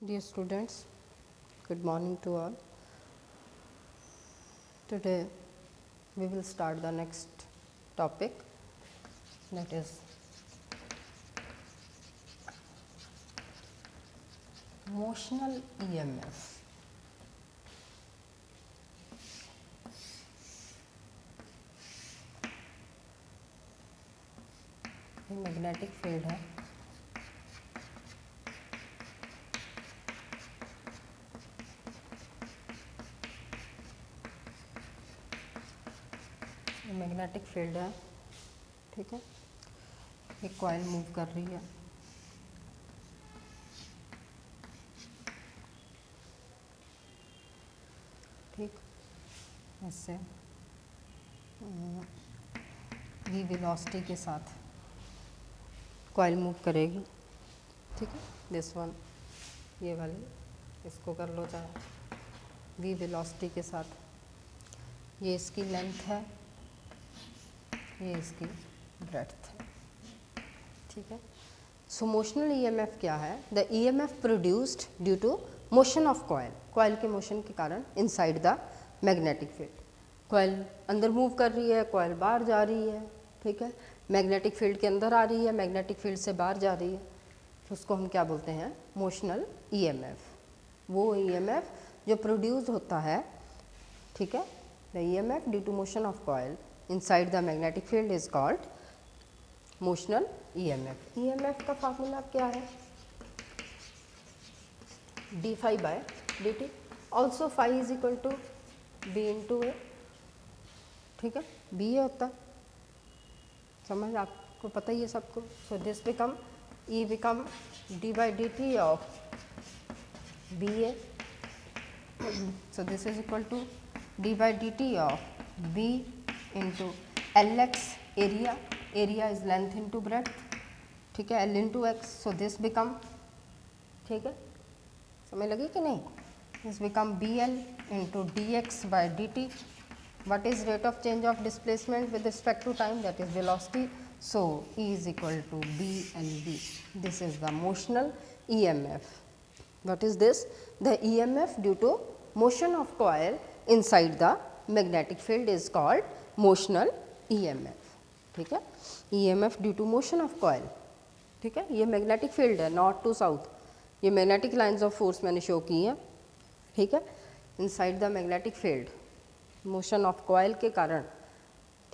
Dear students, good morning to all. Today we will start the next topic, that is motional EMF. ये magnetic field है, magnetic field है, ठीक है। एक coil move कर रही है, ठीक। इससे v वेलोसिटी के साथ कॉइल मूव करेगी, ठीक है। दिस वन, ये वाली, इसको कर लो चाहे v वेलोसिटी के साथ। ये इसकी लेंथ है, ये इसकी ब्रेड्थ है, ठीक है। सो मोशनल ईएमएफ क्या है? The EMF produced due to motion of coil, coil के मोशन के कारण inside the magnetic field. Coil अंदर मूव कर रही है, कॉइल बाहर जा रही है, ठीक है। मैग्नेटिक फील्ड के अंदर आ रही है, मैग्नेटिक फील्ड से बाहर जा रही है, तो उसको हम क्या बोलते हैं? Motional EMF. वो ईएमएफ जो प्रोड्यूस होता है, ठीक है। The EMF due to motion of coil inside the magnetic field is called motional EMF. EMF का फार्मूला क्या है? D phi by D T, also phi is equal to B into A, ठीक है। B ए होता है, समझ आपको पता ही है सबको। So this become E become D by D T of B A, so this is equal to D by D T of B into L X area, area is length into breadth, ठीक है, L into X. So this become, ठीक है, समझ लगी कि नहीं? This become B L into D X by D T. What is rate of change of displacement with respect to time? That is velocity. So E is equal to BLB. This is the motional EMF. What is this? The EMF due to motion of coil inside the magnetic field is called motional EMF. ठीक है, EMF due to motion of coil, ठीक है। ये magnetic field है, north to south, ये magnetic lines of force मैंने show की हैं, ठीक है। Inside the magnetic field motion of coil के कारण,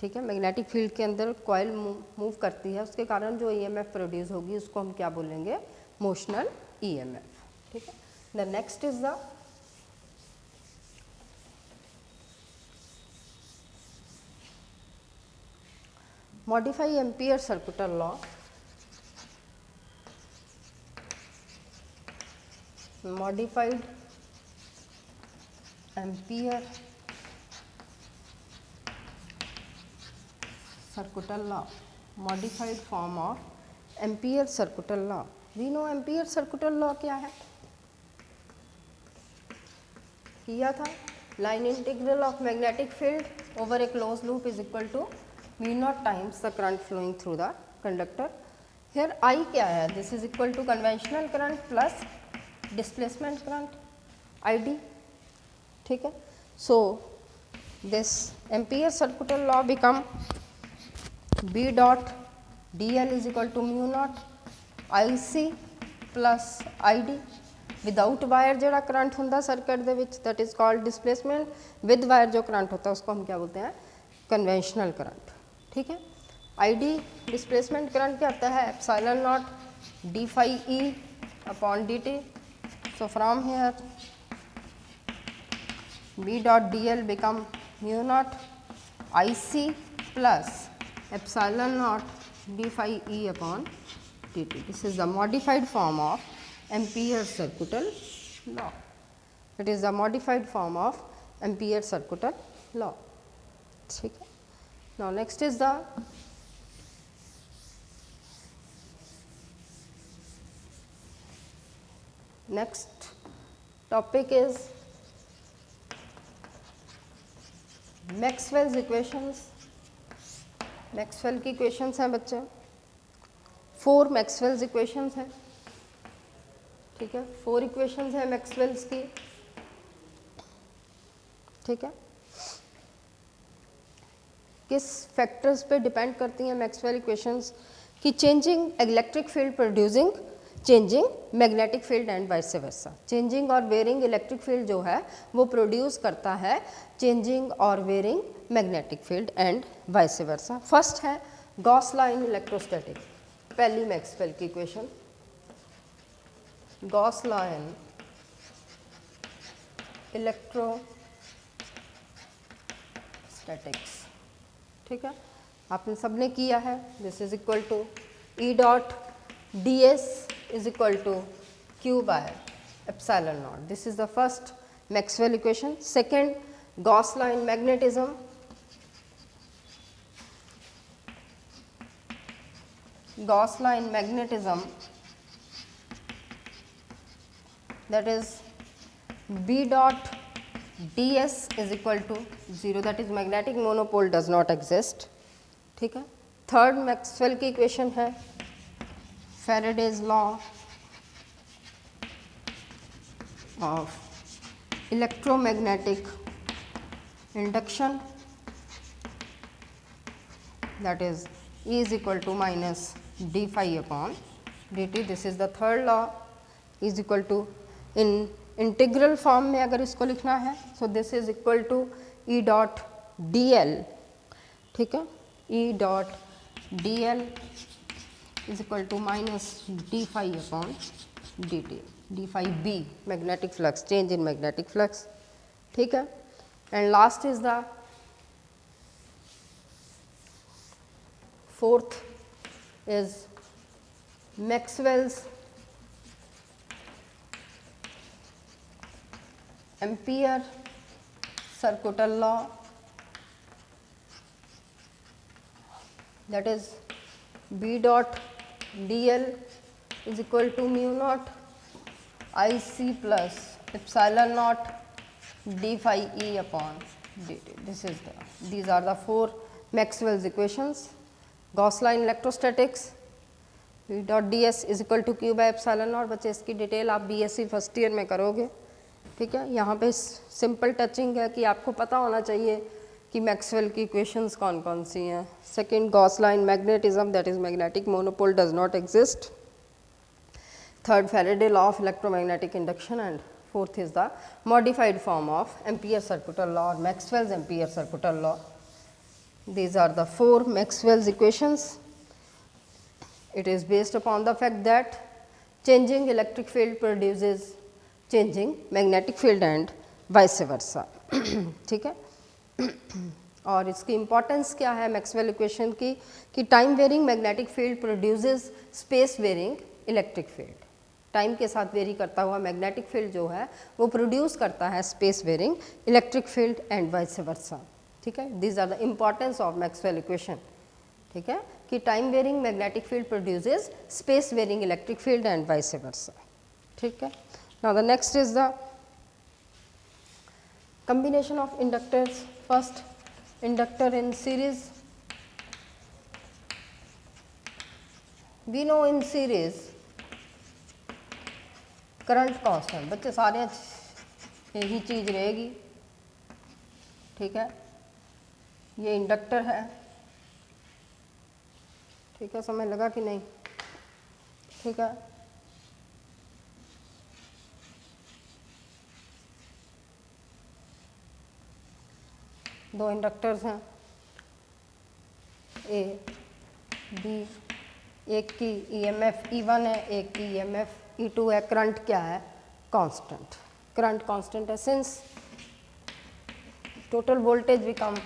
ठीक है, मैग्नेटिक फील्ड के अंदर कॉइल मूव करती है, उसके कारण जो ईएमएफ प्रोड्यूस होगी उसको हम क्या बोलेंगे? मोशनल ईएमएफ, ठीक है। The next is the modify ampere circular law. Modified ampere circular law, modified form of Ampere circular law. We know Ampere circular law क्या है? किया था, line integral of magnetic field over a closed loop is equal to V naught times the current flowing through the conductor. Here I क्या है? This is equal to conventional current plus displacement current ID, ठीक है। So this Ampere circular law become B dot dl is equal to mu naught IC plus ID. Without wire जो current होंदा circuit they which, that is called displacement. With wire जो current होता है उसको हम क्या बोलते हैं? कन्वेंशनल करंट, ठीक है। ID डिस्प्लेसमेंट करंट क्या होता है? Epsilon not D phi E upon D T. So from here B dot dl become mu naught IC plus epsilon naught d phi E upon dt. This is the modified form of Ampere circular law. It is the modified form of Ampere circular law. ठीक है. Now next is the next topic is Maxwell's equations. Maxwell की equations हैं बच्चे, 4 Maxwell's equations हैं। ठीक है, 4 equations हैं Maxwell's की, ठीक है। किस फैक्टर्स पे डिपेंड करती हैं मैक्सवेल इक्वेशंस कि changing electric field producing changing magnetic field and vice versa. Changing और वेरिंग इलेक्ट्रिक फील्ड जो है वो प्रोड्यूस करता है चेंजिंग और varying magnetic field and vice versa. First है गॉस लॉ इन इलेक्ट्रोस्टैटिक, पहली मैक्सवेल की equation Gauss law in electrostatics, ठीक है, आपने सबने किया है। This is equal to E dot D S is equal to Q by epsilon not. This is the first Maxwell equation. Second Gauss law in magnetism, Gauss law in magnetism, that is B dot ds is equal to 0, that is magnetic monopole does not exist, ठीक है। Third Maxwell की equation है Faraday's law of electromagnetic induction, that is E is equal to minus d phi upon dt. This is the third law, is equal to in integral form में अगर इसको लिखना है so this is equal to E dot D L, ठीक है, E dot D L is equal to minus D phi upon D T, D phi B magnetic flux, change in magnetic flux, ठीक है। And last is the fourth is Maxwell's Ampere circuital law, that is B dot dl is equal to mu naught IC plus epsilon naught d phi E upon dt. These are the 4 Maxwell's equations. Gauss law in electrostatics, B dot ds is equal to q by epsilon naught। बच्चे इसकी detail आप BSc first year में करोगे, ठीक है। यहाँ पे simple touching है कि आपको पता होना चाहिए कि मैक्सवेल की इक्वेशंस कौन कौन सी हैं। Second Gauss law in magnetism, that is magnetic monopole does not exist. Third Faraday law of electromagnetic induction and fourth is the modified form of Ampere circuital law और Maxwell's Ampere circuital law. These are the 4 Maxwell's equations. It is based upon the fact that changing electric field produces changing magnetic field and vice versa, ठीक है। और इसकी importance क्या है Maxwell equation की कि time varying magnetic field produces space varying electric field. Time के साथ वेरी करता हुआ मैग्नेटिक फील्ड जो है वो प्रोड्यूस करता है space varying electric field and vice versa, ठीक है। This are the importance of Maxwell equation, ठीक है, कि time varying magnetic field produces space varying electric field and vice versa, ठीक है। Now the next is the combination of inductors. First inductor in series, we know in series current constant, बच्चे सारे यही चीज़ रहेगी, ठीक है। ये इंडक्टर है, ठीक है, समय लगा कि नहीं, ठीक है। दो इंडक्टर्स हैं ए बी, एक की ईएमएफ E1 है, एक की ईएमएफ E2 है। करंट क्या है? कांस्टेंट। करंट कांस्टेंट है सिंस टोटल वोल्टेज बिकम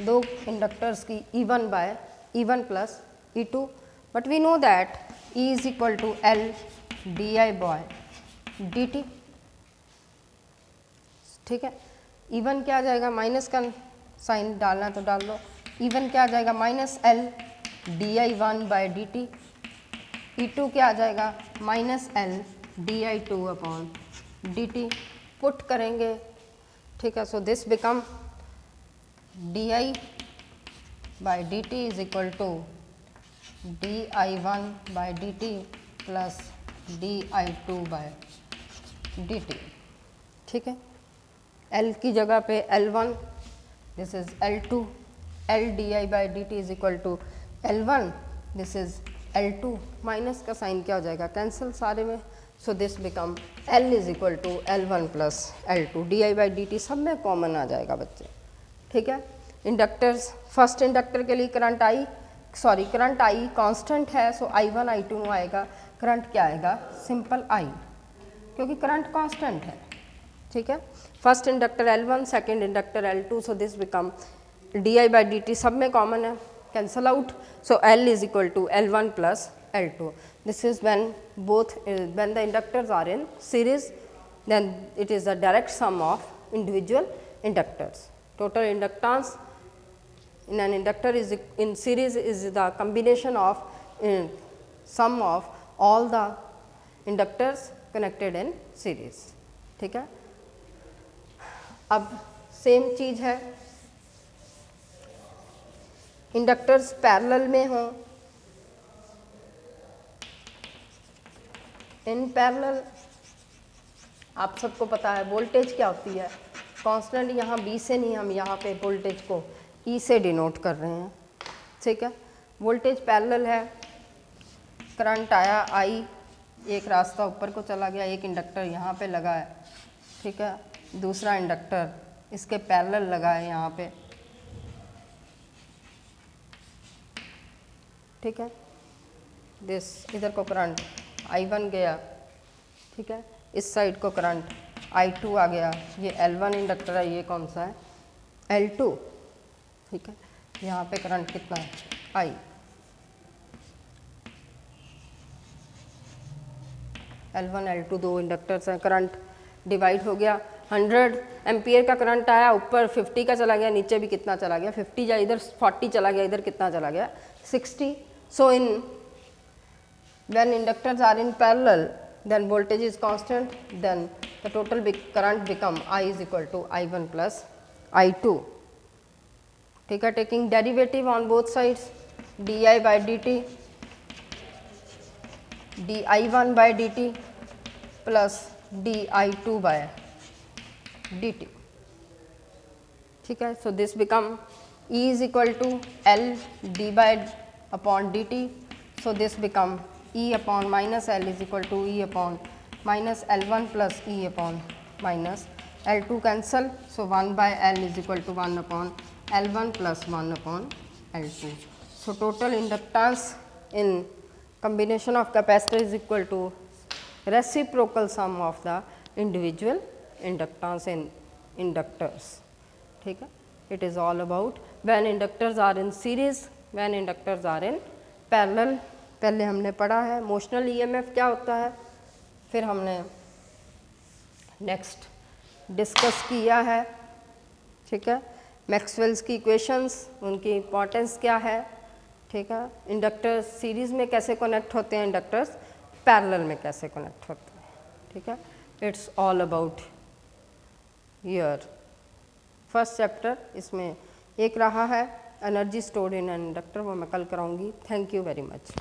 दो इंडक्टर्स की E1 by E1 plus E2, but we know that E is equal to L di by dt, ठीक है। E1 क्या आ जाएगा, माइनस का साइन डालना तो डाल दो। E1 क्या आ जाएगा, minus L di1 by dt। E2 क्या आ जाएगा, minus L di2 upon dt। Put करेंगे, ठीक है। So this become di by dt is equal to di1 by dt plus di2/dt, ठीक है। L की जगह पे L1, this is L2, L di/dt is equal to L1, this is L2, minus का sign क्या हो जाएगा, कैंसिल सारे में, so this become L is equal to L1 plus L2, di/dt सब में कॉमन आ जाएगा बच्चे, ठीक है। इंडक्टर्स, फर्स्ट इंडक्टर के लिए करंट I कांस्टेंट है, सो I1 I2 आएगा, करंट क्या आएगा, सिंपल I, क्योंकि करंट कांस्टेंट है, ठीक है। First inductor L1, second inductor L2, so this become di/dt सब में कॉमन है, cancel out, so L is equal to L1 plus L2, this is when the inductors are in series, then it is the direct sum of individual inductors. Total inductance in an inductor is in series is the combination of sum of all the inductors connected in series, ठीक है। अब same चीज है, inductors parallel में हों, in parallel आप सबको पता है वोल्टेज क्या होती है, कांस्टेंट, यहाँ B से नहीं, हम यहाँ पे वोल्टेज को E से डिनोट कर रहे हैं, ठीक है। वोल्टेज पैरेलल है, करंट आया I, एक रास्ता ऊपर को चला गया, एक इंडक्टर यहाँ पे लगा है, ठीक है, दूसरा इंडक्टर इसके पैरेलल लगा है यहाँ पे, ठीक है। दिस इधर को करंट I1 गया, ठीक है, इस साइड को करंट I2 आ गया, ये L1 इंडक्टर है, ये कौन सा है, L2, ठीक है। यहाँ पे करंट कितना है, I, L1 L2 दो इंडक्टर्स हैं, करंट डिवाइड हो गया, 100 एम्पियर का करंट आया, ऊपर 50 का चला गया, नीचे भी कितना चला गया, 50 या इधर 40 चला गया, इधर कितना चला गया, 60। सो इन when inductors are in parallel, then voltage is constant, then the total current become I is equal to I1 plus I2, ठीक है। taking derivative on both sides, di/dt di1/dt plus di2/dt, ठीक है। so this become E is equal to L d/dt, so this become E upon minus L is equal to E upon minus L1 plus E upon minus L2 cancel, so 1 by L is equal to 1 upon L1 plus 1 upon L2. So total inductance in combination of capacitor is equal to reciprocal sum of the individual inductance in inductors, ठीक है। It is all about when inductors are in series, when inductors are in parallel, पहले हमने पढ़ा है motional EMF क्या होता है, फिर हमने नेक्स्ट डिस्कस किया है, ठीक है, मैक्सवेल्स की इक्वेशंस, उनकी इम्पोर्टेंस क्या है, ठीक है, इंडक्टर्स सीरीज़ में कैसे कनेक्ट होते हैं, इंडक्टर्स पैरेलल में कैसे कनेक्ट होते हैं, ठीक है। It's all about your first chapter, इसमें एक रहा है energy stored in an inductor, वो मैं कल कराऊंगी। Thank you very much.